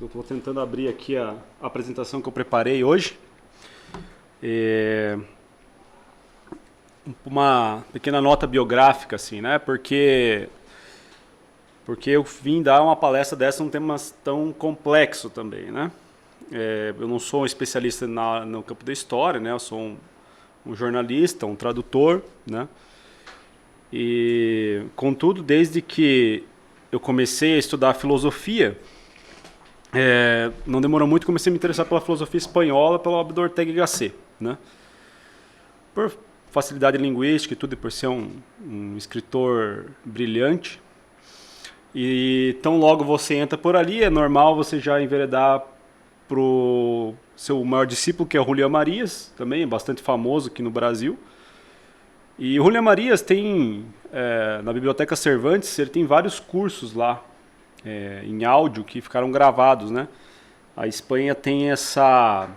Eu estou tentando abrir aqui a apresentação que eu preparei hoje. Uma pequena nota biográfica, assim, né? Porque eu vim dar uma palestra dessa num tema tão complexo também, né? Eu não sou um especialista no campo da história, né? Eu sou um jornalista, um tradutor, né? E, contudo, desde que eu comecei a estudar filosofia, não demorou muito, comecei a me interessar pela filosofia espanhola, pela obra do Ortega y Gasset, né? Por facilidade linguística e tudo, e por ser um escritor brilhante. E tão logo você entra por ali, é normal você já enveredar pro seu maior discípulo, que é o Julián Marías, também bastante famoso aqui no Brasil. E o Julián Marías tem, na Biblioteca Cervantes, ele tem vários cursos lá, em áudio, que ficaram gravados, né? A Espanha tem essa,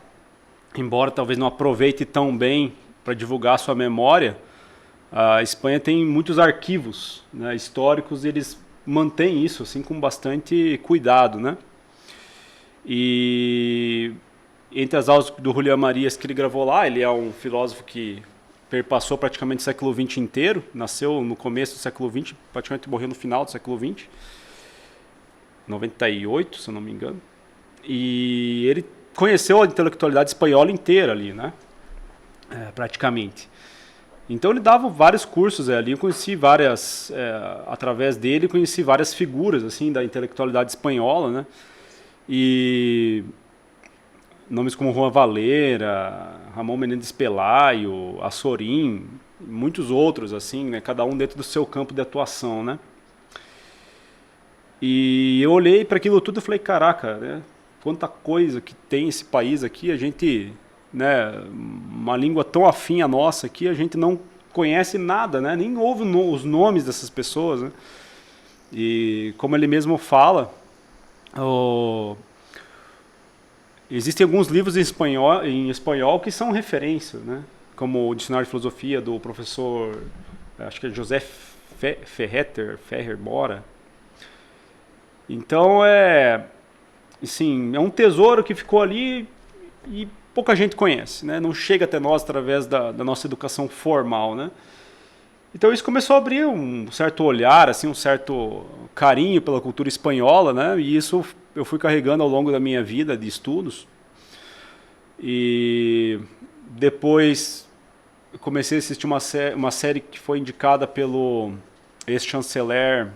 embora talvez não aproveite tão bem para divulgar sua memória, a Espanha tem muitos arquivos, né, históricos, e eles mantêm isso assim com bastante cuidado, né? E entre as aulas do Julián Marías que ele gravou lá, ele é um filósofo que perpassou praticamente o século XX inteiro, nasceu no começo do século XX, praticamente morreu no final do século XX, 98, se eu não me engano. E ele conheceu a intelectualidade espanhola inteira ali, né? Praticamente. Então ele dava vários cursos ali, eu conheci várias, através dele, conheci várias figuras assim da intelectualidade espanhola, né? E nomes como Juan Valera, Ramon Menendez Pelayo, Assorim, muitos outros assim, né? Cada um dentro do seu campo de atuação, né? E eu olhei para aquilo tudo e falei, caraca, né? Quanta coisa que tem esse país aqui, a gente, né, uma língua tão afim à nossa aqui, a gente não conhece nada, né? Nem ouve os nomes dessas pessoas, né? E como ele mesmo fala, existem alguns livros em espanhol que são referência, né? Como o Dicionário de Filosofia do professor, acho que é José Ferrer Mora. Então assim, é um tesouro que ficou ali e pouca gente conhece, né? Não chega até nós através da nossa educação formal, né? Então isso começou a abrir um certo olhar, assim, um certo carinho pela cultura espanhola, né? E isso eu fui carregando ao longo da minha vida de estudos. E depois eu comecei a assistir uma série que foi indicada pelo ex-chanceler,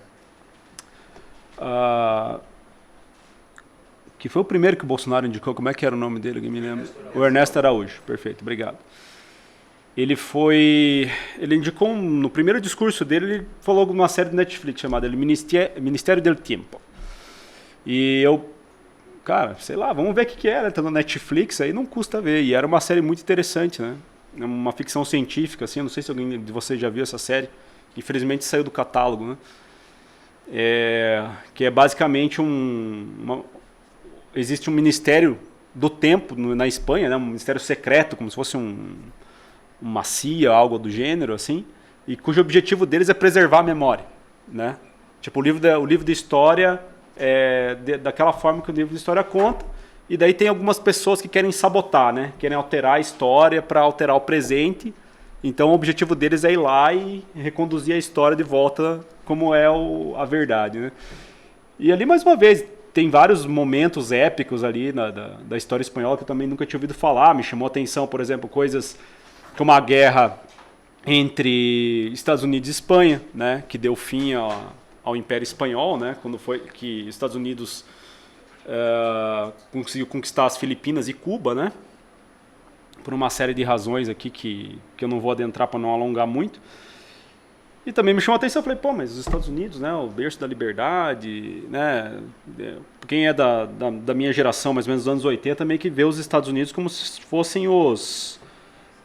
que foi o primeiro que o Bolsonaro indicou. Como é que era o nome dele? Alguém me lembra? O Ernesto Araújo. Perfeito, obrigado. Ele indicou, no primeiro discurso dele, ele falou de uma série de Netflix chamada Ministério del Tiempo. E eu, cara, sei lá, vamos ver o que era, tá no Netflix, aí não custa ver. E era uma série muito interessante, né? Uma ficção científica, assim, eu não sei se alguém de vocês já viu essa série. Infelizmente saiu do catálogo, né? Que é basicamente existe um ministério do tempo na Espanha, né? Um ministério secreto, como se fosse uma CIA, algo do gênero, assim, e cujo objetivo deles é preservar a memória, né? Tipo, o livro de história daquela forma que o livro de história conta, e daí tem algumas pessoas que querem sabotar, né? Querem alterar a história para alterar o presente. Então o objetivo deles é ir lá e reconduzir a história de volta como é a verdade, né? E ali, mais uma vez, tem vários momentos épicos ali da história espanhola que eu também nunca tinha ouvido falar. Me chamou a atenção, por exemplo, coisas como a guerra entre Estados Unidos e Espanha, né? Que deu fim ao Império Espanhol, né? Quando foi que os Estados Unidos conseguiu conquistar as Filipinas e Cuba, né? Por uma série de razões aqui que eu não vou adentrar para não alongar muito. E também me chamou a atenção, eu falei, pô, mas os Estados Unidos, né, o berço da liberdade, né, quem é da minha geração, mais ou menos dos anos 80, meio que vê os Estados Unidos como se fossem os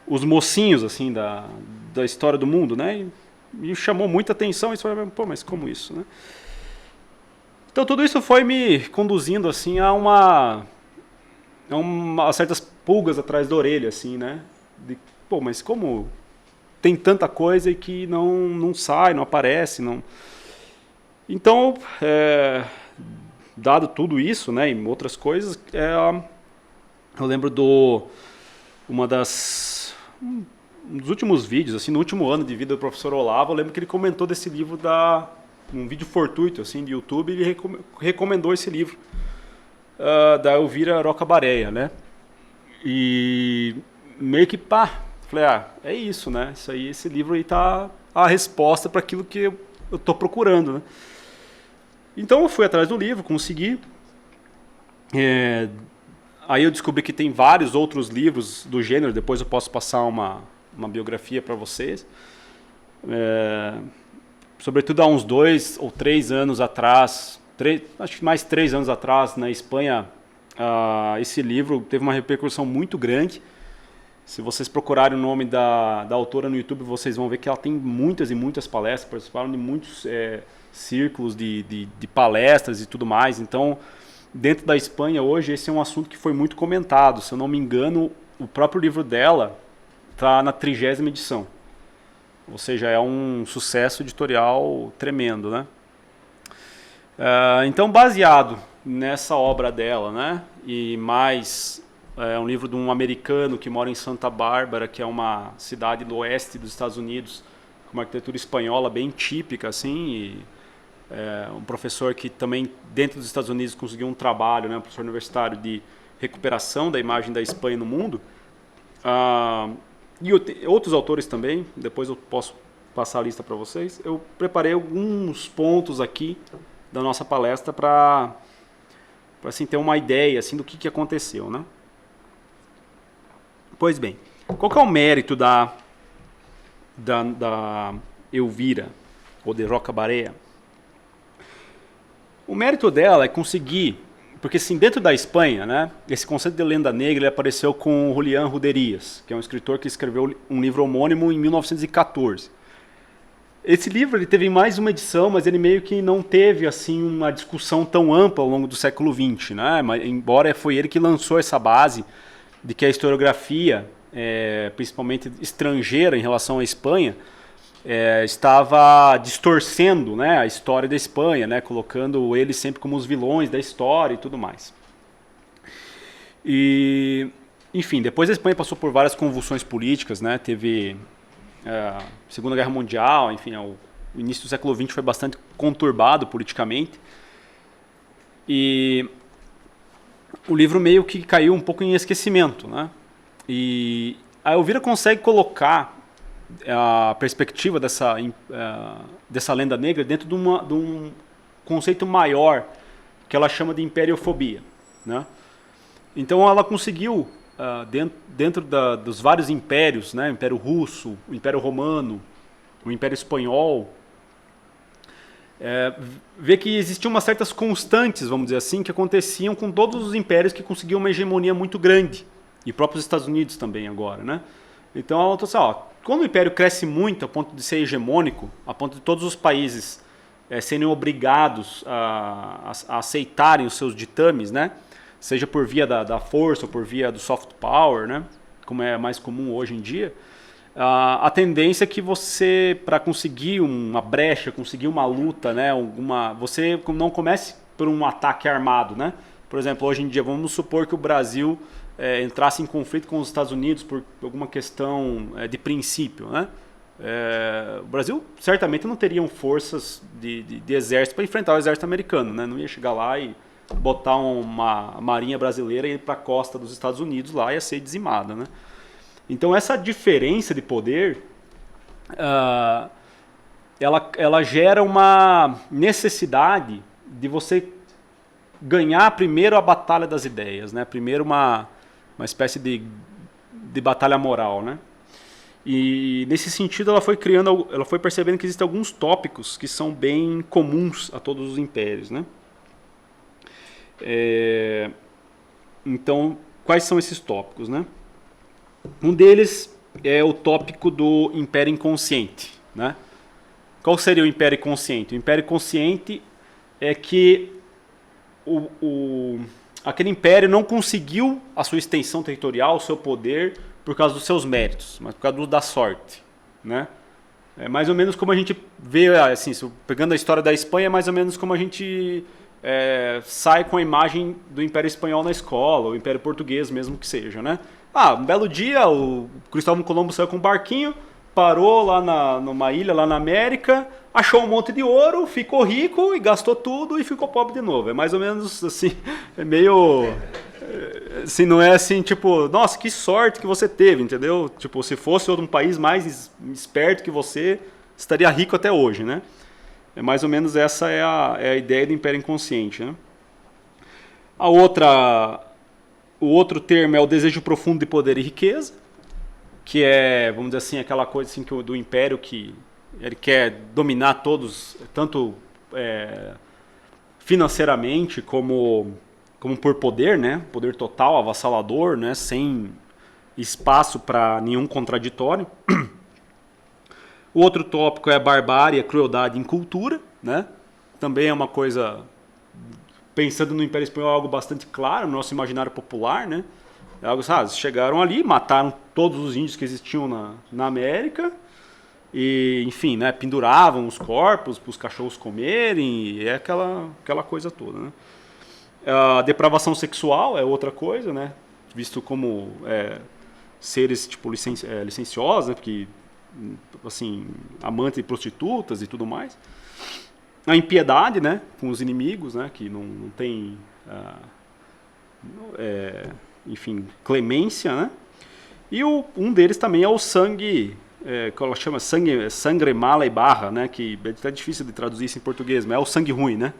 mocinhos, assim, da história do mundo, né, e me chamou muita atenção, e falei, pô, mas como isso, né. Então tudo isso foi me conduzindo, assim, a certas pulgas atrás da orelha, assim, né, pô, mas como tem tanta coisa e que não sai, não aparece, não. Então, dado tudo isso, né, e outras coisas, eu lembro uma das um dos últimos vídeos, assim, no último ano de vida do professor Olavo, eu lembro que ele comentou desse livro um vídeo fortuito, assim, de YouTube, ele recomendou esse livro da Elvira Rocabareia, né? E meio que falei, é isso, né? Esse livro aí tá a resposta para aquilo que eu tô procurando, né? Então eu fui atrás do livro, consegui. Aí eu descobri que tem vários outros livros do gênero, depois eu posso passar uma biografia para vocês. Sobretudo há uns 2 ou 3 anos atrás, acho que mais 3 anos atrás, na Espanha, esse livro teve uma repercussão muito grande. Se vocês procurarem o nome da autora no YouTube, vocês vão ver que ela tem muitas e muitas palestras, participaram de muitos círculos de palestras e tudo mais. Então, dentro da Espanha hoje, esse é um assunto que foi muito comentado. Se eu não me engano, o próprio livro dela está na 30ª edição. Ou seja, é um sucesso editorial tremendo, né? Então, baseado nessa obra dela, né? E mais um livro de um americano que mora em Santa Bárbara, que é uma cidade do oeste dos Estados Unidos, com uma arquitetura espanhola bem típica, assim, e um professor que também dentro dos Estados Unidos conseguiu um trabalho, né? Um professor universitário de recuperação da imagem da Espanha no mundo. E outros autores também, depois eu posso passar a lista para vocês. Eu preparei alguns pontos aqui da nossa palestra para assim, ter uma ideia assim, do que aconteceu, né? Pois bem, qual que é o mérito da Elvira, ou de Rocabareia? O mérito dela é conseguir, porque assim, dentro da Espanha, né, esse conceito de lenda negra ele apareceu com Julián Ruderias, que é um escritor que escreveu um livro homônimo em 1914. Esse livro ele teve mais uma edição, mas ele meio que não teve assim uma discussão tão ampla ao longo do século XX, né? Mas, embora foi ele que lançou essa base de que a historiografia, principalmente estrangeira em relação à Espanha, estava distorcendo, né, a história da Espanha, né, colocando eles sempre como os vilões da história e tudo mais. E, enfim, depois a Espanha passou por várias convulsões políticas, né, teve Segunda Guerra Mundial, enfim, o início do século XX foi bastante conturbado politicamente. E o livro meio que caiu um pouco em esquecimento, né? E a Elvira consegue colocar a perspectiva dessa lenda negra dentro de um conceito maior que ela chama de imperiofobia, né? Então ela conseguiu, dentro dos vários impérios, né, o Império Russo, o Império Romano, o Império Espanhol, ver que existiam umas certas constantes, vamos dizer assim, que aconteciam com todos os impérios que conseguiam uma hegemonia muito grande, e próprios Estados Unidos também agora, né? Então ela falou assim, quando o império cresce muito a ponto de ser hegemônico, a ponto de todos os países serem obrigados a aceitarem os seus ditames, né? Seja por via da força ou por via do soft power, né? Como é mais comum hoje em dia, a tendência é que você, para conseguir uma brecha, conseguir uma luta, né? Você não comece por um ataque armado, né? Por exemplo, hoje em dia, vamos supor que o Brasil entrasse em conflito com os Estados Unidos por alguma questão de princípio, né? O Brasil certamente não teria forças de exército para enfrentar o exército americano, né? Não ia chegar lá e botar uma marinha brasileira e ir para a costa dos Estados Unidos lá, ia ser dizimada, né? Então essa diferença de poder, ela gera uma necessidade de você ganhar primeiro a batalha das ideias, né? Primeiro uma espécie de batalha moral, né? E nesse sentido ela foi percebendo que existem alguns tópicos que são bem comuns a todos os impérios, né? Então, quais são esses tópicos, né? Um deles é o tópico do império inconsciente, né? Qual seria o império consciente? O império consciente é que aquele império não conseguiu a sua extensão territorial, o seu poder, por causa dos seus méritos, mas por causa da sorte, né? É mais ou menos como a gente vê, assim, pegando a história da Espanha, é mais ou menos como a gente sai com a imagem do Império Espanhol na escola, ou Império Português mesmo que seja, né? Um belo dia o Cristóvão Colombo saiu com um barquinho, parou lá numa ilha lá na América, achou um monte de ouro, ficou rico e gastou tudo e ficou pobre de novo. É mais ou menos assim, é meio... Assim, não é assim, tipo, nossa, que sorte que você teve, entendeu? Tipo, se fosse outro país mais esperto que você, estaria rico até hoje, né? É mais ou menos essa é a ideia do Império Inconsciente, né? O outro termo é o desejo profundo de poder e riqueza, que é, vamos dizer assim, aquela coisa assim, do Império que ele quer dominar todos, tanto financeiramente como por poder, né? Poder total, avassalador, né? Sem espaço para nenhum contraditório. O outro tópico é a barbárie, a crueldade em cultura, né? Também é uma coisa, pensando no Império Espanhol, algo bastante claro no nosso imaginário popular, né? É algo, sabe, chegaram ali, mataram todos os índios que existiam na América e, enfim, né, penduravam os corpos para os cachorros comerem, e é aquela coisa toda, né? A depravação sexual é outra coisa, né? Visto como seres tipo licenciosos, né? Porque, assim, amantes de prostitutas e tudo mais. A impiedade, né? Com os inimigos, né? Que não tem, enfim, clemência, né? E um deles também é o sangue, que ela chama sangre mala e barra, né? Que é até difícil de traduzir isso em português, mas é o sangue ruim, né?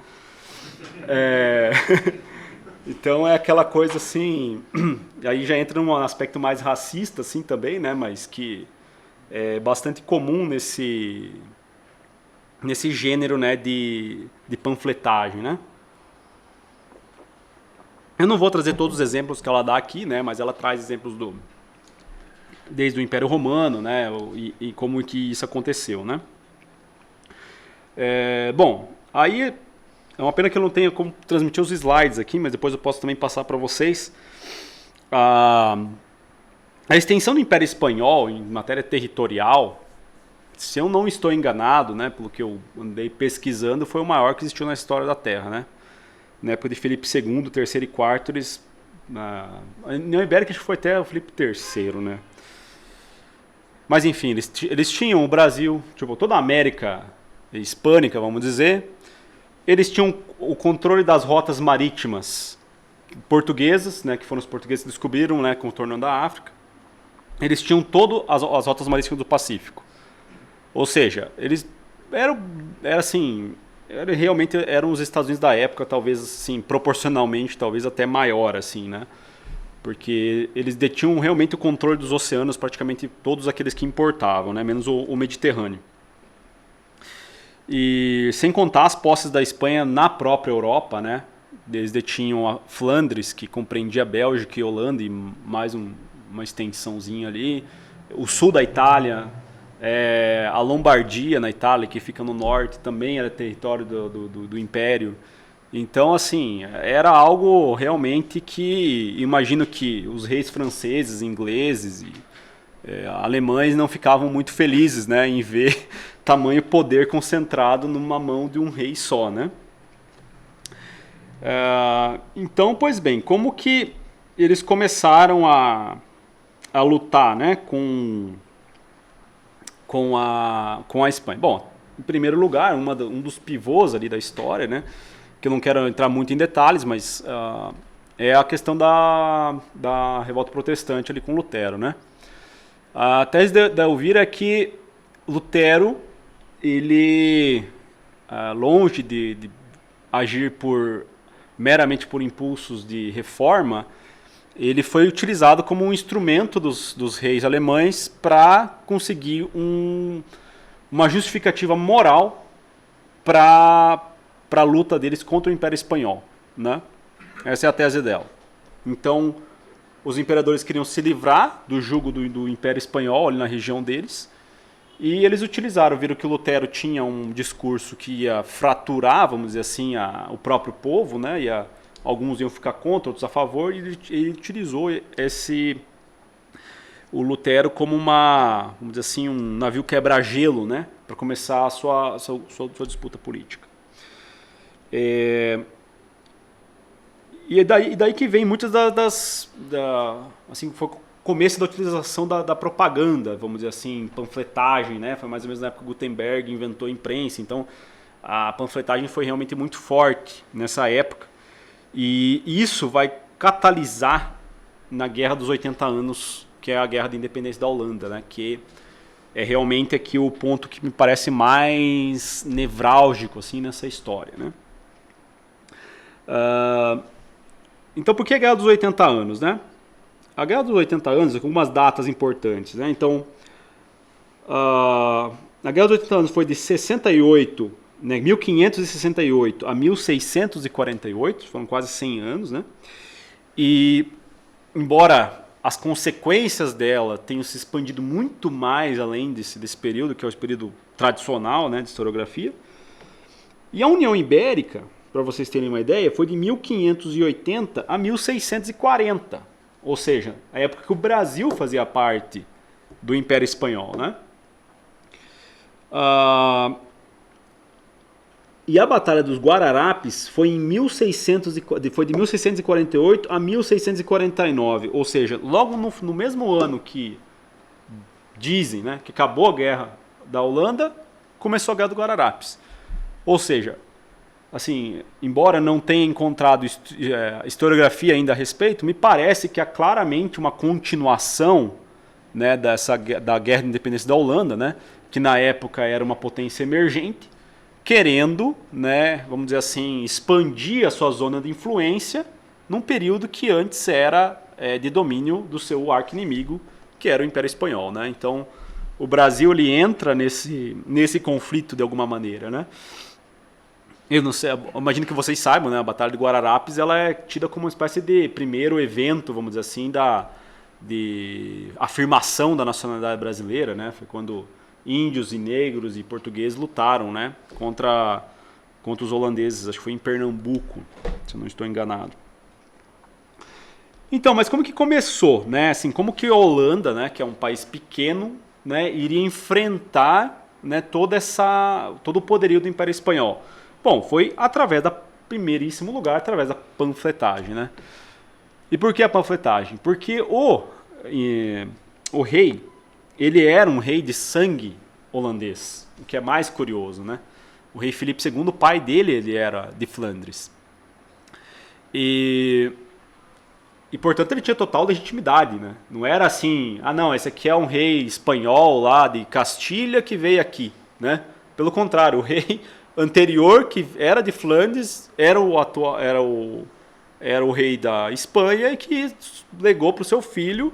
Então é aquela coisa assim, aí já entra num aspecto mais racista assim também, né, mas que é bastante comum nesse gênero, né, de panfletagem, né. Eu não vou trazer todos os exemplos que ela dá aqui, né, mas ela traz exemplos desde o Império Romano, né, e como que isso aconteceu, né. Bom, aí é uma pena que eu não tenha como transmitir os slides aqui, mas depois eu posso também passar para vocês. A extensão do Império Espanhol em matéria territorial, se eu não estou enganado, né, pelo que eu andei pesquisando, foi o maior que existiu na história da Terra, né? Na época de Filipe II, terceiro e quarto, a União Ibérica acho que foi até o Filipe III, né? Mas enfim, eles tinham o Brasil, tipo, toda a América hispânica, vamos dizer. Eles tinham o controle das rotas marítimas portuguesas, né, que foram os portugueses que descobriram, né, contornando a África. Eles tinham todas as rotas marítimas do Pacífico. Ou seja, eles realmente eram os Estados Unidos da época, talvez assim, proporcionalmente, talvez até maior, assim, né? Porque eles detinham realmente o controle dos oceanos, praticamente todos aqueles que importavam, né, menos o Mediterrâneo. E sem contar as posses da Espanha na própria Europa, né? Eles detinham a Flandres, que compreendia a Bélgica e a Holanda, e mais uma extensãozinha ali. O sul da Itália, a Lombardia na Itália, que fica no norte, também era território do Império. Então, assim, era algo realmente que, imagino que os reis franceses, ingleses e alemães não ficavam muito felizes, né, em ver tamanho poder concentrado numa mão de um rei só, né? Então, pois bem, como que eles começaram a lutar, né, com a Espanha? Bom, em primeiro lugar, um dos pivôs ali da história, né, que eu não quero entrar muito em detalhes, mas é a questão da revolta protestante ali com Lutero, né? A tese da Elvira é que Lutero, ele, longe de agir meramente por impulsos de reforma, ele foi utilizado como um instrumento dos reis alemães para conseguir uma justificativa moral para a luta deles contra o Império Espanhol, né? Essa é a tese dela. Então, os imperadores queriam se livrar do jugo do Império Espanhol ali na região deles, e eles viram que o Lutero tinha um discurso que ia fraturar, vamos dizer assim, o próprio povo, né? Alguns iam ficar contra, outros a favor, e ele utilizou o Lutero como vamos dizer assim, um navio quebra-gelo, né? Para começar a sua disputa política. E daí que vem muitas assim, foi o começo da utilização da propaganda, vamos dizer assim, panfletagem, né? Foi mais ou menos na época que Gutenberg inventou a imprensa, então a panfletagem foi realmente muito forte nessa época. E isso vai catalisar na Guerra dos 80 Anos, que é a Guerra da Independência da Holanda, né? Que é realmente aqui o ponto que me parece mais nevrálgico assim, nessa história, né? Então, por que a Guerra dos 80 Anos, né? A Guerra dos 80 Anos, com algumas datas importantes, né? Então, a Guerra dos 80 Anos foi de 68, né, 1568 a 1648, foram quase 100 anos, né? E, embora as consequências dela tenham se expandido muito mais além desse período, que é o período tradicional, né, de historiografia, e a União Ibérica, para vocês terem uma ideia, foi de 1580 a 1640, ou seja, a época que o Brasil fazia parte do Império Espanhol, né? E a Batalha dos Guararapes foi de 1648 a 1649, ou seja, logo no mesmo ano que dizem, né, que acabou a Guerra da Holanda, começou a Guerra dos Guararapes. Ou seja, assim, embora não tenha encontrado historiografia ainda a respeito, me parece que há claramente uma continuação, né, da Guerra de Independência da Holanda, né, que na época era uma potência emergente, querendo, né, vamos dizer assim, expandir a sua zona de influência num período que antes era de domínio do seu arqui-inimigo, que era o Império Espanhol, né? Então, o Brasil ele entra nesse conflito de alguma maneira, né? Eu não sei, eu imagino que vocês saibam, né? A Batalha de Guararapes ela é tida como uma espécie de primeiro evento, vamos dizer assim, de afirmação da nacionalidade brasileira, né? Foi quando índios e negros e portugueses lutaram, né, contra os holandeses, acho que foi em Pernambuco, se eu não estou enganado. Então, mas como que começou, né? Assim, como que a Holanda, né, que é um país pequeno, né, iria enfrentar, né, todo o poderio do Império Espanhol? Bom, foi primeiríssimo lugar, através da panfletagem, né? E por que a panfletagem? Porque o rei, ele era um rei de sangue holandês, o que é mais curioso, né? O rei Filipe II, o pai dele, ele era de Flandres. E portanto ele tinha total legitimidade, né? Não era assim, não, esse aqui é um rei espanhol lá de Castilha que veio aqui, né? Pelo contrário, o rei anterior, que era de Flandres, era o rei da Espanha e que legou para o seu filho,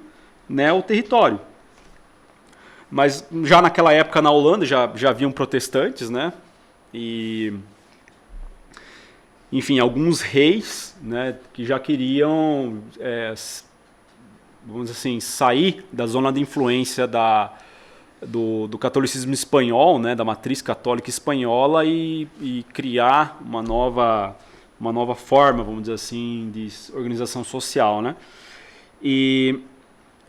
né, o território. Mas já naquela época na Holanda já haviam protestantes, né? E, enfim, alguns reis, né, que já queriam, vamos dizer assim, sair da zona de influência do catolicismo espanhol, né, da matriz católica espanhola e criar uma nova forma, vamos dizer assim, de organização social, né? E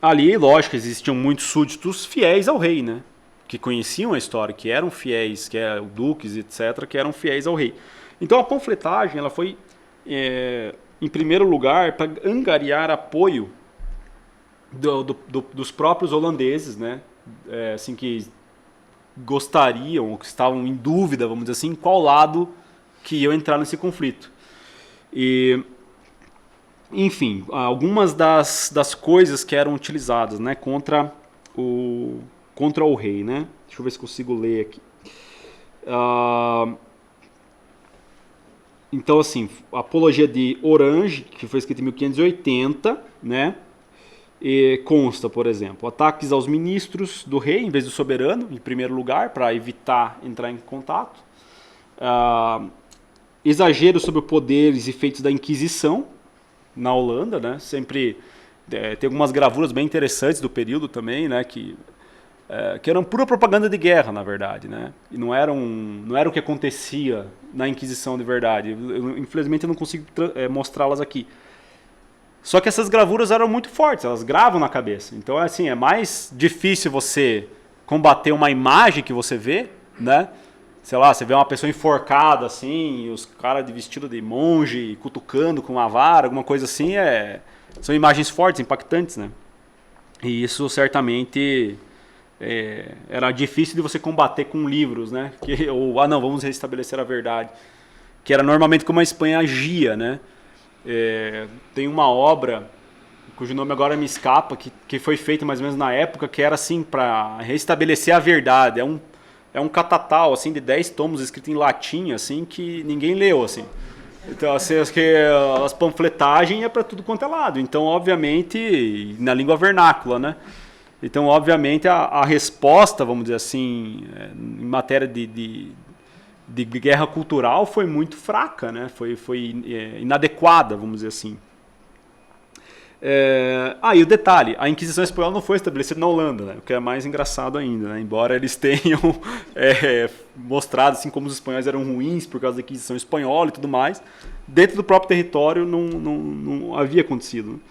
ali, lógico, existiam muitos súditos fiéis ao rei, né? Que conheciam a história, que eram fiéis, que eram duques, etc., que eram fiéis ao rei. Então a panfletagem ela foi, em primeiro lugar, para angariar apoio dos próprios holandeses, né? Assim, que gostariam, ou que estavam em dúvida, vamos dizer assim, em qual lado que iam entrar nesse conflito. E, enfim, algumas das coisas que eram utilizadas, né, contra o rei, né? Deixa eu ver se consigo ler aqui. Então, assim, a Apologia de Orange, que foi escrita em 1580, né? E consta, por exemplo, ataques aos ministros do rei em vez do soberano, em primeiro lugar, para evitar entrar em contato. Exageros sobre os poderes e feitos da Inquisição na Holanda, né? Sempre tem algumas gravuras bem interessantes do período também, né? Que eram pura propaganda de guerra, na verdade, né? E não era o que acontecia na Inquisição de verdade. Infelizmente eu não consigo mostrá-las aqui. Só que essas gravuras eram muito fortes, elas gravam na cabeça. Então, assim, é mais difícil você combater uma imagem que você vê, né? sei lá, você vê uma pessoa enforcada assim, e os caras de vestido de monge cutucando com uma vara, alguma coisa assim, são imagens fortes, impactantes, né? E isso certamente era difícil de você combater com livros, né? Ou, não, vamos restabelecer a verdade. Que era normalmente como a Espanha agia, né? Tem uma obra, cujo nome agora me escapa, que foi feita mais ou menos na época, que era assim, para restabelecer a verdade. É um catatal, assim, de 10 tomos, escrito em latim, assim, que ninguém leu, assim. Então, assim, as panfletagens é para tudo quanto é lado. Então, obviamente, na língua vernácula, né? Então, obviamente, a resposta, vamos dizer assim, em matéria de guerra cultural foi muito fraca, né? Foi inadequada, vamos dizer assim. E o detalhe, a Inquisição Espanhola não foi estabelecida na Holanda, né? O que é mais engraçado ainda, né? Embora eles tenham mostrado assim, como os espanhóis eram ruins por causa da Inquisição Espanhola e tudo mais, dentro do próprio território não havia acontecido.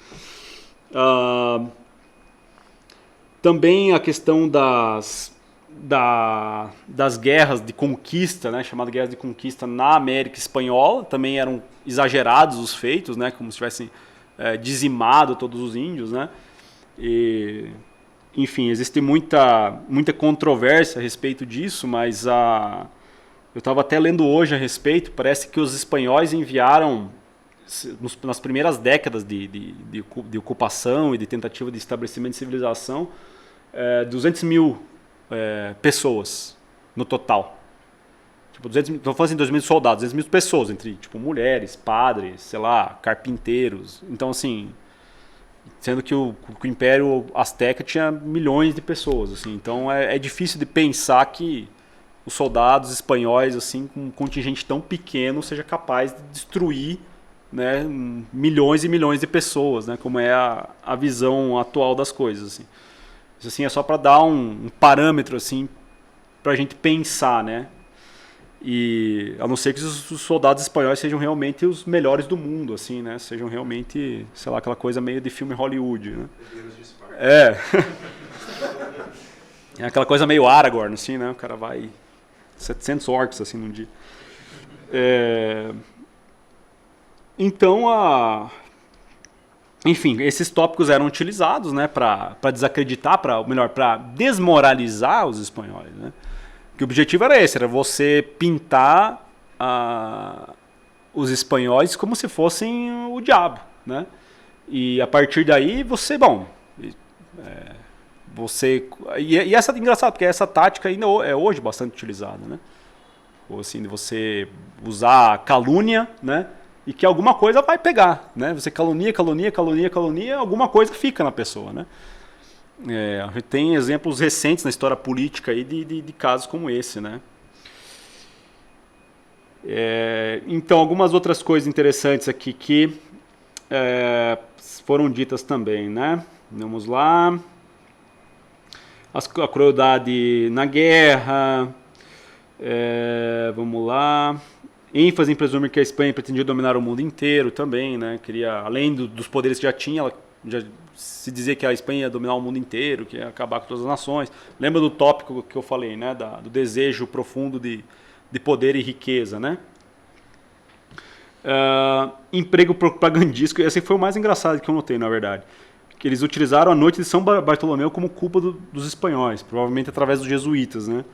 Também a questão das guerras de conquista, né, chamada guerras de conquista na América Espanhola, também eram exagerados os feitos, né, como se tivessem dizimado todos os índios, né, e, enfim, existe muita controvérsia a respeito disso, mas eu estava até lendo hoje a respeito, parece que os espanhóis enviaram, nas primeiras décadas de ocupação e de tentativa de estabelecimento de civilização, 200 mil pessoas no total. Tipo, 200 mil, estou falando assim, 200 mil soldados, 200 mil pessoas, entre tipo, mulheres, padres, sei lá, carpinteiros. Então, assim, sendo que o Império Azteca tinha milhões de pessoas. Assim, então, é difícil de pensar que os soldados espanhóis, assim, com um contingente tão pequeno, seja capaz de destruir, né, milhões e milhões de pessoas, né, como é a visão atual das coisas. Assim. Isso assim, é só para dar um parâmetro assim, para a gente pensar, né? E a não ser que os soldados espanhóis sejam realmente os melhores do mundo, assim, né? Sejam realmente, sei lá, aquela coisa meio de filme Hollywood, né? É aquela coisa meio Aragorn, assim, né? O cara vai 700 orcs assim num dia. Então enfim, esses tópicos eram utilizados, né, para desacreditar, para desmoralizar os espanhóis, né? Que o objetivo era esse, era você pintar os espanhóis como se fossem o diabo, né? E a partir daí você, e essa é engraçado porque essa tática ainda é hoje bastante utilizada, né? Ou assim, de você usar calúnia, né? E que alguma coisa vai pegar, né? Você calunia, alguma coisa fica na pessoa, né? A gente tem exemplos recentes na história política aí de casos como esse, né? Então, algumas outras coisas interessantes aqui que foram ditas também, né? Vamos lá. A crueldade na guerra. Vamos lá. ênfase em presumir que a Espanha pretendia dominar o mundo inteiro também, né? Queria, além dos poderes que já tinha, ela já se dizia que a Espanha ia dominar o mundo inteiro, que ia acabar com todas as nações. Lembra do tópico que eu falei, né? Do desejo profundo de poder e riqueza, né? Emprego propagandístico, esse foi o mais engraçado que eu notei, na verdade. Que eles utilizaram a noite de São Bartolomeu como culpa dos espanhóis, provavelmente através dos jesuítas, né?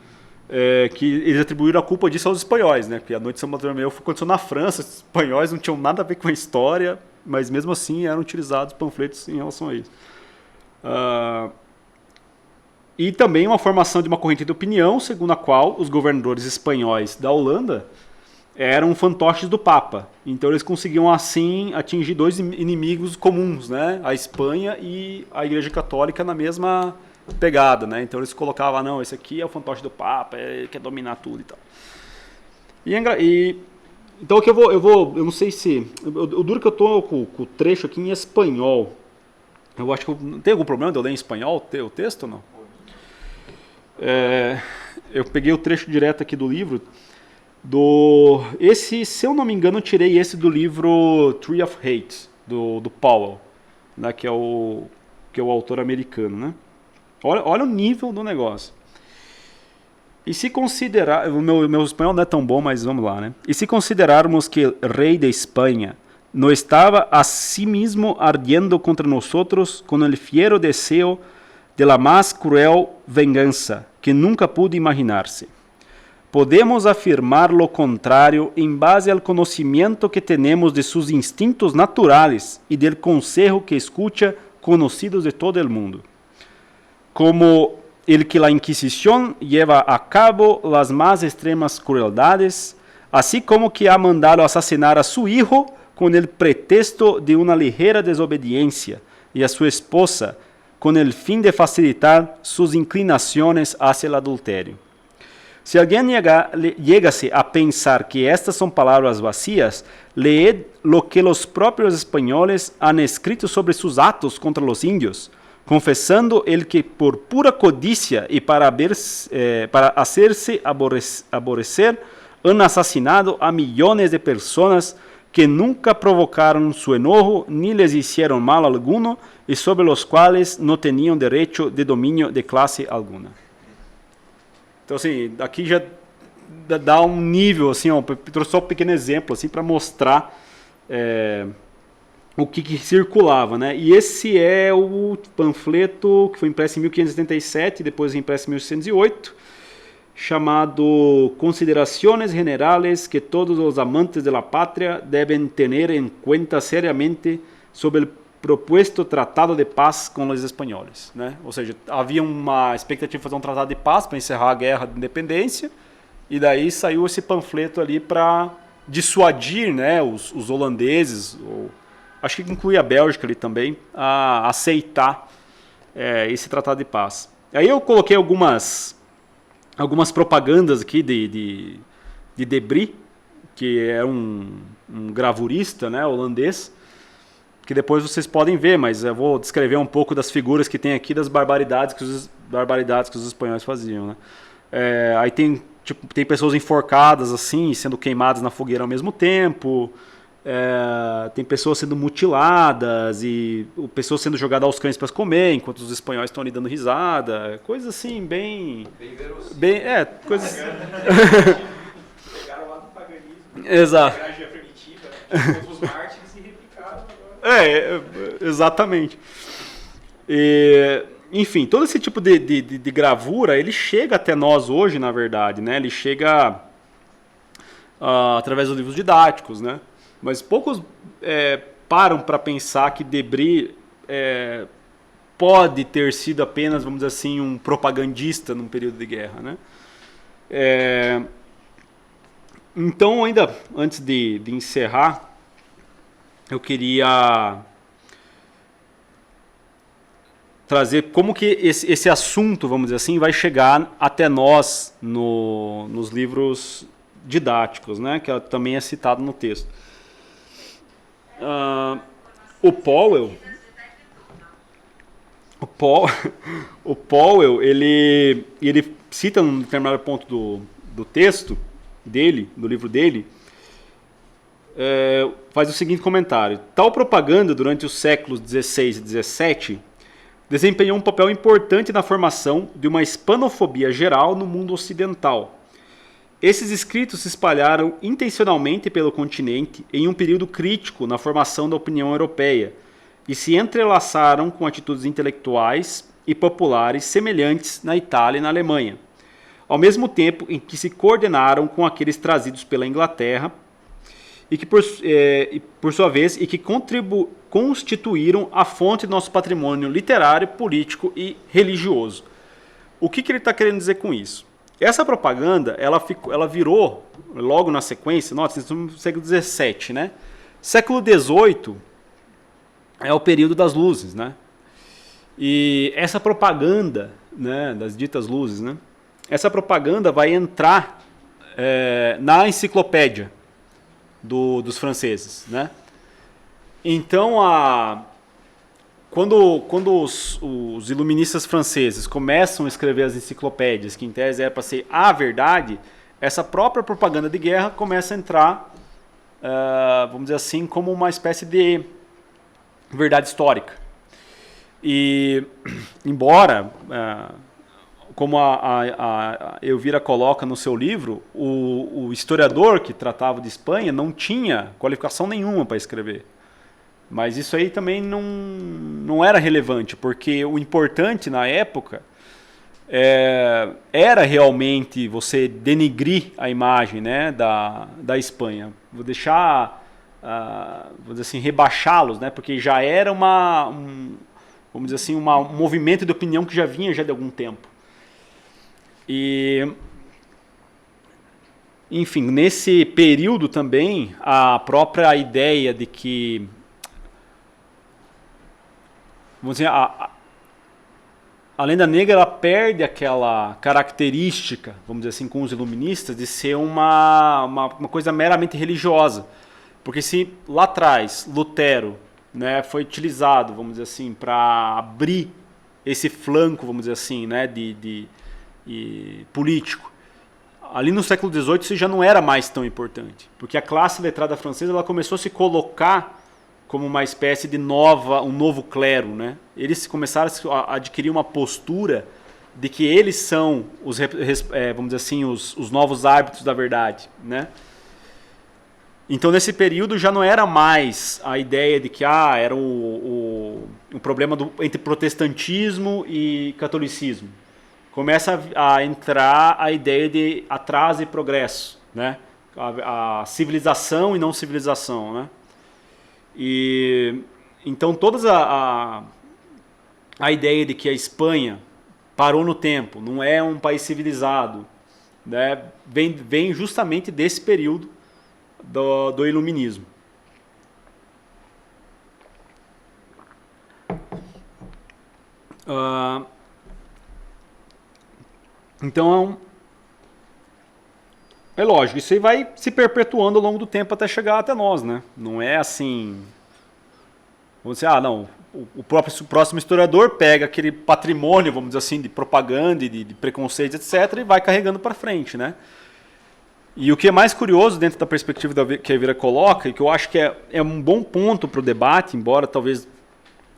Que eles atribuíram a culpa disso aos espanhóis, né? Que a noite de São Bartolomeu aconteceu na França, os espanhóis não tinham nada a ver com a história, mas mesmo assim eram utilizados panfletos em relação a isso. E também uma formação de uma corrente de opinião, segundo a qual os governadores espanhóis da Holanda eram fantoches do Papa. Então eles conseguiam assim atingir dois inimigos comuns, né? A Espanha e a Igreja Católica na mesma pegada, né? Então eles colocavam, não, esse aqui é o fantoche do Papa, ele quer dominar tudo e tal. Então o que eu não sei se, o duro que eu tô com o trecho aqui em espanhol. Eu acho que tem algum problema de eu ler em espanhol o texto ou não? Eu peguei o trecho direto aqui do livro. Se eu não me engano, eu tirei esse do livro Tree of Hate, do Powell, né, que é o autor americano, né? Olha o nível do negócio. E se considerar, o meu espanhol não é tão bom, mas vamos lá, né? E se considerarmos que o rei de Espanha não estava a sí mismo ardiendo contra nosotros con el fiero deseo de la más cruel venganza que nunca pudo imaginarse. Podemos afirmar lo contrario en base al conocimiento que tenemos de sus instintos naturales y del consejo que escucha conocidos de todo el mundo. Como el que la Inquisición lleva a cabo las más extremas crueldades, así como que ha mandado asesinar a su hijo con el pretexto de una ligera desobediencia y a su esposa con el fin de facilitar sus inclinaciones hacia el adulterio. Si alguien llegase a pensar que estas son palabras vacías, leed lo que los propios españoles han escrito sobre sus actos contra los indios, confesando el que por pura codicia y para hacerse aborrecer han asesinado a millones de personas que nunca provocaron su enojo ni les hicieron mal alguno y sobre los cuales no tenían derecho de dominio de clase alguna. Então, assim, aqui já dá um nível, assim, ó, trouxe só um pequeno exemplo, assim, para mostrar o que circulava, né? E esse é o panfleto que foi impresso em 1577, depois impresso em 1608, chamado Consideraciones Generales que todos os amantes de la patria devem tener en cuenta seriamente sobre el propuesto tratado de paz com os espanhóis, né? Ou seja, havia uma expectativa de fazer um tratado de paz para encerrar a guerra de independência, e daí saiu esse panfleto ali para dissuadir, né, os holandeses, acho que inclui a Bélgica ali também, a aceitar esse tratado de paz. Aí eu coloquei algumas propagandas aqui de Debris, que é um gravurista, né, holandês, que depois vocês podem ver, mas eu vou descrever um pouco das figuras que tem aqui, das barbaridades que os espanhóis faziam, né? Aí tem pessoas enforcadas assim, sendo queimadas na fogueira ao mesmo tempo, tem pessoas sendo mutiladas e pessoas sendo jogadas aos cães para comer, enquanto os espanhóis estão ali dando risada, coisas assim bem coisas. Pegaram lá do paganismo, exato. a igreja primitiva, os mártires e replicaram agora. Exatamente. Enfim, todo esse tipo de gravura, ele chega até nós hoje, na verdade, né? Ele chega através dos livros didáticos, né? Mas poucos param para pensar que Debris pode ter sido apenas, vamos dizer assim, um propagandista num período de guerra, né? Então, ainda antes de encerrar, eu queria trazer como que esse assunto, vamos dizer assim, vai chegar até nós nos livros didáticos, né, que também é citado no texto. O Powell, ele cita num determinado ponto do texto dele, do livro dele, faz o seguinte comentário: tal propaganda durante os séculos XVI e XVII desempenhou um papel importante na formação de uma hispanofobia geral no mundo ocidental. Esses escritos se espalharam intencionalmente pelo continente em um período crítico na formação da opinião europeia e se entrelaçaram com atitudes intelectuais e populares semelhantes na Itália e na Alemanha, ao mesmo tempo em que se coordenaram com aqueles trazidos pela Inglaterra e que, por sua vez, e que constituíram a fonte do nosso patrimônio literário, político e religioso. O que ele está querendo dizer com isso? Essa propaganda, ela virou, logo na sequência, nós estamos no século XVII, né? Século XVIII é o período das luzes, né? E essa propaganda, né, das ditas luzes, né? Essa propaganda vai entrar na enciclopédia dos franceses, né? Então, quando os iluministas franceses começam a escrever as enciclopédias, que em tese é para ser a verdade, essa própria propaganda de guerra começa a entrar, vamos dizer assim, como uma espécie de verdade histórica. E, embora como a Elvira coloca no seu livro, o historiador que tratava de Espanha não tinha qualificação nenhuma para escrever. Mas isso aí também não era relevante, porque o importante na época era realmente você denigrir a imagem, né, da Espanha. Vou deixar, vou dizer assim, rebaixá-los, né, porque já era vamos dizer assim, um movimento de opinião que já vinha já de algum tempo. E, enfim, nesse período também, a própria ideia de que, vamos dizer, a lenda negra ela perde aquela característica, vamos dizer assim, com os iluministas, de ser uma coisa meramente religiosa. Porque se lá atrás Lutero, né, foi utilizado, vamos dizer assim, para abrir esse flanco, vamos dizer assim, né, de político, ali no século XVIII isso já não era mais tão importante, porque a classe letrada francesa ela começou a se colocar como uma espécie de um novo clero, né? Eles começaram a adquirir uma postura de que eles são vamos dizer assim, os novos árbitros da verdade, né? Então nesse período já não era mais a ideia de que era o problema entre protestantismo e catolicismo. Começa a entrar a ideia de atraso e progresso, né? A civilização e não civilização, né? E então toda a ideia de que a Espanha parou no tempo, não é um país civilizado, né? Vem justamente desse período do iluminismo. Então é lógico, isso aí vai se perpetuando ao longo do tempo até chegar até nós, né? Não é assim, vamos dizer, não, o próximo historiador pega aquele patrimônio, vamos dizer assim, de propaganda, de preconceitos, etc, e vai carregando para frente, né? E o que é mais curioso dentro da perspectiva que a Elvira coloca, e que eu acho que é um bom ponto para o debate, embora talvez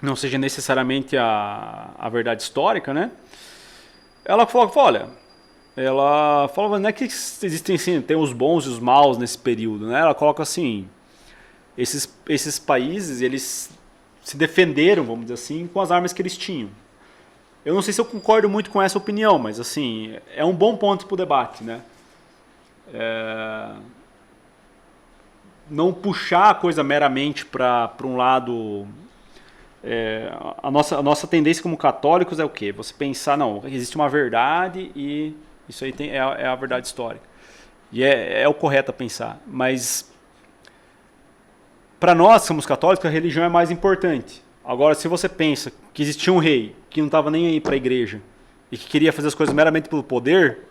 não seja necessariamente a verdade histórica, né? Ela fala, não é que existem assim, tem os bons e os maus nesse período, né? Ela coloca assim, esses países, eles se defenderam, vamos dizer assim, com as armas que eles tinham. Eu não sei se eu concordo muito com essa opinião, mas assim, é um bom ponto para o debate, né? Não puxar a coisa meramente para um lado. A nossa tendência como católicos é o quê? Você pensar, não, existe uma verdade e isso aí é a verdade histórica. E é o correto a pensar. Mas para nós, que somos católicos, a religião é mais importante. Agora, se você pensa que existia um rei que não estava nem aí para a igreja e que queria fazer as coisas meramente pelo poder,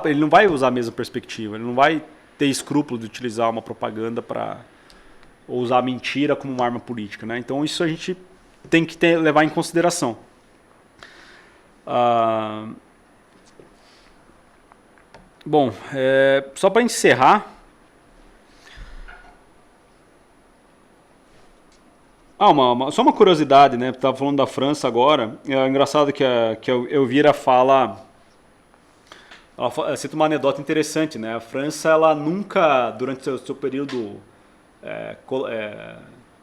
ele não vai usar a mesma perspectiva, ele não vai ter escrúpulo de utilizar uma propaganda ou usar a mentira como uma arma política, né? Então isso a gente tem que levar em consideração. Bom, só para encerrar, só uma curiosidade, né? Estava falando da França agora. É engraçado que a Elvira fala. Ela cita uma anedota interessante, né? A França, ela nunca, durante o seu período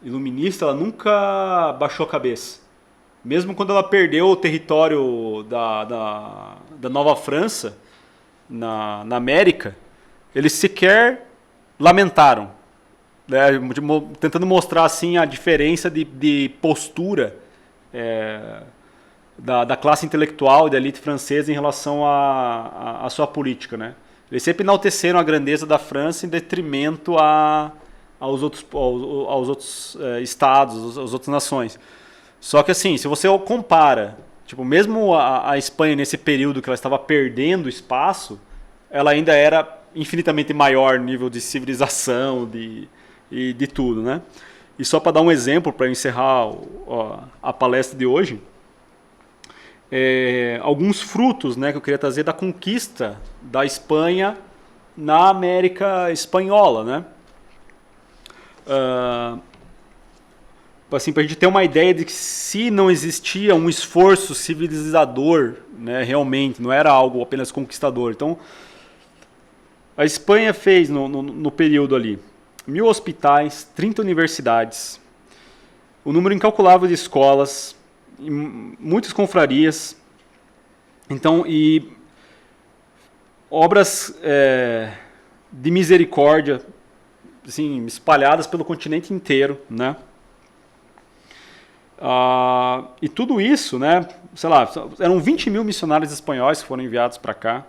iluminista, ela nunca baixou a cabeça. Mesmo quando ela perdeu o território da Nova França, na América, eles sequer lamentaram, né? Tentando mostrar assim a diferença de postura da classe intelectual da elite francesa em relação à sua política, né? Eles sempre enalteceram a grandeza da França em detrimento aos outros estados, às outras nações. Só que assim, se você compara, tipo, mesmo a Espanha nesse período que ela estava perdendo espaço, ela ainda era infinitamente maior nível de civilização e de tudo, né? E só para dar um exemplo, para encerrar a palestra de hoje, alguns frutos, né, que eu queria trazer da conquista da Espanha na América espanhola, né? assim, para a gente ter uma ideia de que se não existia um esforço civilizador, né, realmente, não era algo apenas conquistador. Então, a Espanha fez no período ali 1.000 hospitais, 30 universidades, um número incalculável de escolas, muitas confrarias, então, e obras de misericórdia, assim, espalhadas pelo continente inteiro, né? E tudo isso, né? Sei lá, eram 20.000 missionários espanhóis que foram enviados para cá.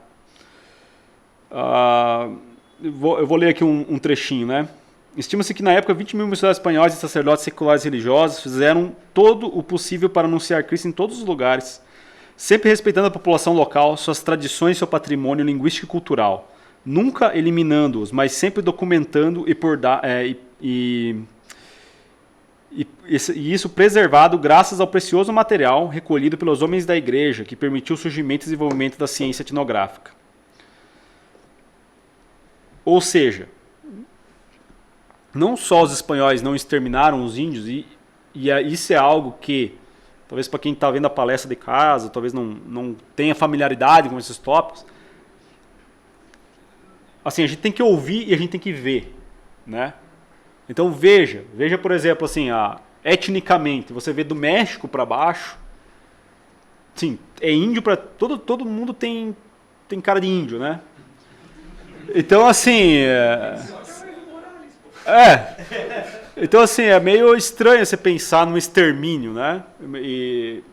Eu vou ler aqui um trechinho, né? Estima-se que na época 20.000 missionários espanhóis e sacerdotes seculares e religiosos fizeram todo o possível para anunciar Cristo em todos os lugares, sempre respeitando a população local, suas tradições e seu patrimônio linguístico e cultural, nunca eliminando-os, mas sempre documentando e isso preservado graças ao precioso material recolhido pelos homens da igreja, que permitiu o surgimento e desenvolvimento da ciência etnográfica. Ou seja, não só os espanhóis não exterminaram os índios, e isso é algo que, talvez para quem está vendo a palestra de casa, talvez não tenha familiaridade com esses tópicos, assim, a gente tem que ouvir e a gente tem que ver, né? Então veja, por exemplo, assim, etnicamente, você vê do México para baixo, sim, é índio para todo mundo tem cara de índio, né? Então assim, então assim, é meio estranho você pensar num extermínio, né? E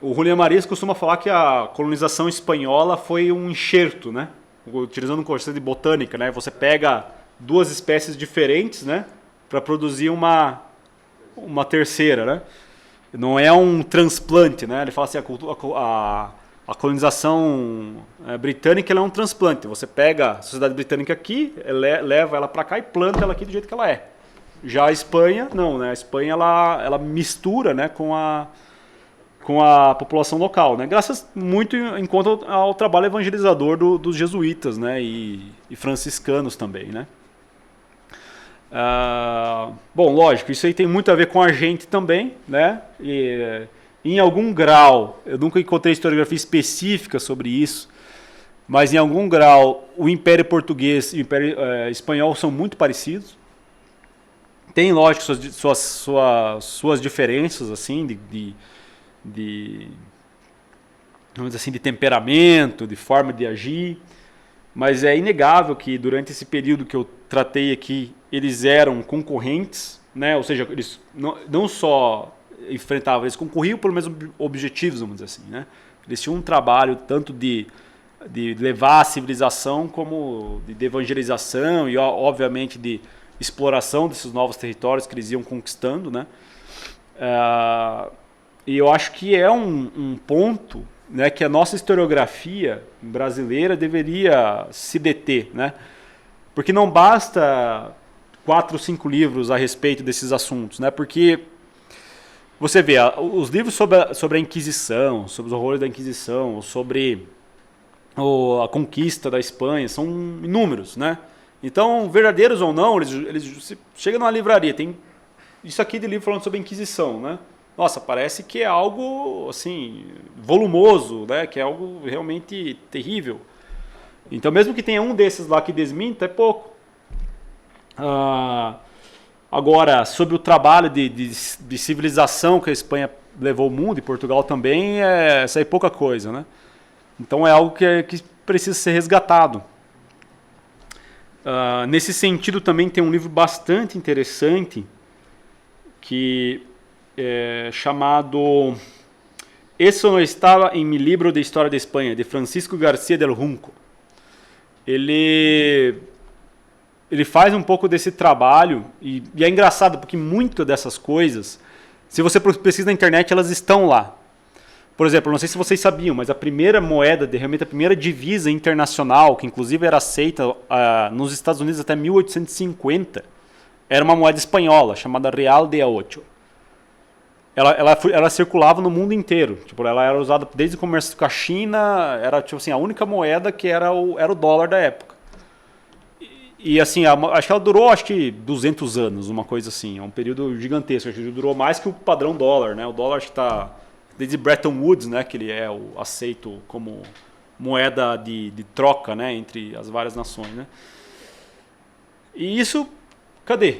o Julián Marías costuma falar que a colonização espanhola foi um enxerto, né? Utilizando um conceito de botânica, né? Você pega duas espécies diferentes, né, para produzir uma terceira, né? Não é um transplante, né? Ele fala assim, a colonização britânica ela é um transplante. Você pega a sociedade britânica aqui, leva ela para cá e planta ela aqui do jeito que ela é. Já a Espanha, não, né? A Espanha ela mistura, né, com a população local, né? Graças muito em conta ao trabalho evangelizador dos jesuítas, né, e franciscanos também, né? Bom, lógico, isso aí tem muito a ver com a gente também, né? E, em algum grau, eu nunca encontrei historiografia específica sobre isso, mas em algum grau o Império Português e o Império Espanhol são muito parecidos. Tem, lógico, suas diferenças, assim, vamos dizer assim, de temperamento, de forma de agir, mas é inegável que durante esse período que eu tratei aqui, eles eram concorrentes, né? Ou seja, eles não só enfrentavam, eles concorriam pelos mesmos objetivos, vamos dizer assim, né? Eles tinham um trabalho tanto de levar a civilização como de evangelização e, obviamente, de exploração desses novos territórios que eles iam conquistando, né? E eu acho que é um ponto, né, que a nossa historiografia brasileira deveria se deter, né? Porque não basta 4 ou 5 livros a respeito desses assuntos, né? Porque você vê, os livros sobre a Inquisição, sobre os horrores da Inquisição, sobre a conquista da Espanha, são inúmeros, né? Então, verdadeiros ou não, eles chegam numa livraria, tem isso aqui de livro falando sobre a Inquisição, né? Nossa, parece que é algo assim volumoso, né? Que é algo realmente terrível. Então, mesmo que tenha um desses lá que desminta, é pouco. Agora, sobre o trabalho de civilização que a Espanha levou ao mundo, e Portugal também, isso aí é pouca coisa, né? Então é algo que precisa ser resgatado. Nesse sentido, também tem um livro bastante interessante que chamado Eso no estaba en mi libro de História de Espanha, de Francisco García del Junco. Ele faz um pouco desse trabalho e é engraçado porque muitas dessas coisas, se você pesquisa na internet, elas estão lá. Por exemplo, não sei se vocês sabiam, mas a primeira moeda, realmente a primeira divisa internacional, que inclusive era aceita nos Estados Unidos até 1850, era uma moeda espanhola, chamada Real de Ocho. Ela circulava no mundo inteiro. Tipo, ela era usada desde o comércio com a China, era tipo assim, a única moeda que era o dólar da época. E assim, acho que ela durou 200 anos, uma coisa assim. É um período gigantesco. Acho que durou mais que o padrão dólar, né? O dólar acho que está desde Bretton Woods, né? Que ele é aceito como moeda de troca, né? Entre as várias nações, né? E isso, cadê?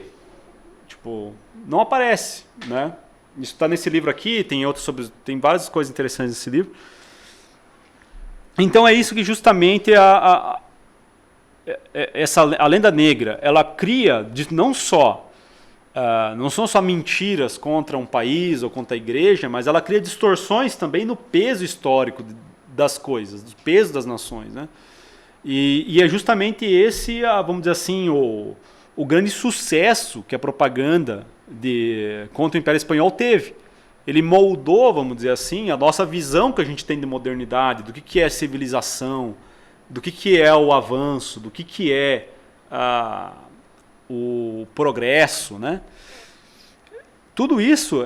Tipo, não aparece, né? Isso está nesse livro aqui, tem várias coisas interessantes nesse livro. Então é isso que justamente a lenda negra, ela cria não são só mentiras contra um país ou contra a igreja, mas ela cria distorções também no peso histórico das coisas, do peso das nações, né? E é justamente esse, vamos dizer assim, o grande sucesso que a propaganda contra o Império Espanhol teve. Ele moldou, vamos dizer assim, a nossa visão que a gente tem de modernidade, do que é civilização, do que é o avanço, do que é o progresso, né? Tudo isso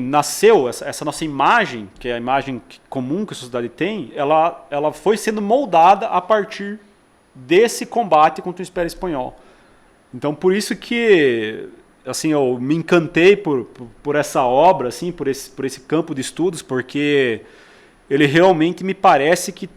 nasceu, essa nossa imagem, que é a imagem comum que a sociedade tem, ela foi sendo moldada a partir desse combate contra o Império Espanhol. Então, por isso que assim, eu me encantei por essa obra, assim, por esse campo de estudos, porque ele realmente me parece que,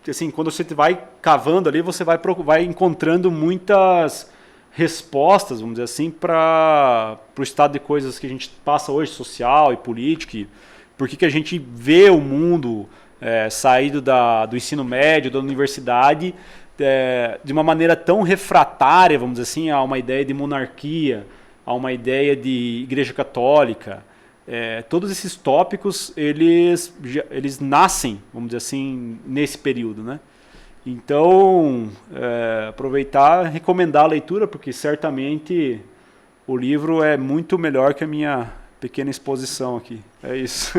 assim, quando você vai cavando ali, você vai encontrando muitas respostas, vamos dizer assim, para o estado de coisas que a gente passa hoje, social e político, por que a gente vê o mundo saído do ensino médio, da universidade, de uma maneira tão refratária, vamos dizer assim, a uma ideia de monarquia, a uma ideia de igreja católica. Todos esses tópicos, eles nascem, vamos dizer assim, nesse período, né? Então, aproveitar e recomendar a leitura, porque certamente o livro é muito melhor que a minha pequena exposição aqui. É isso.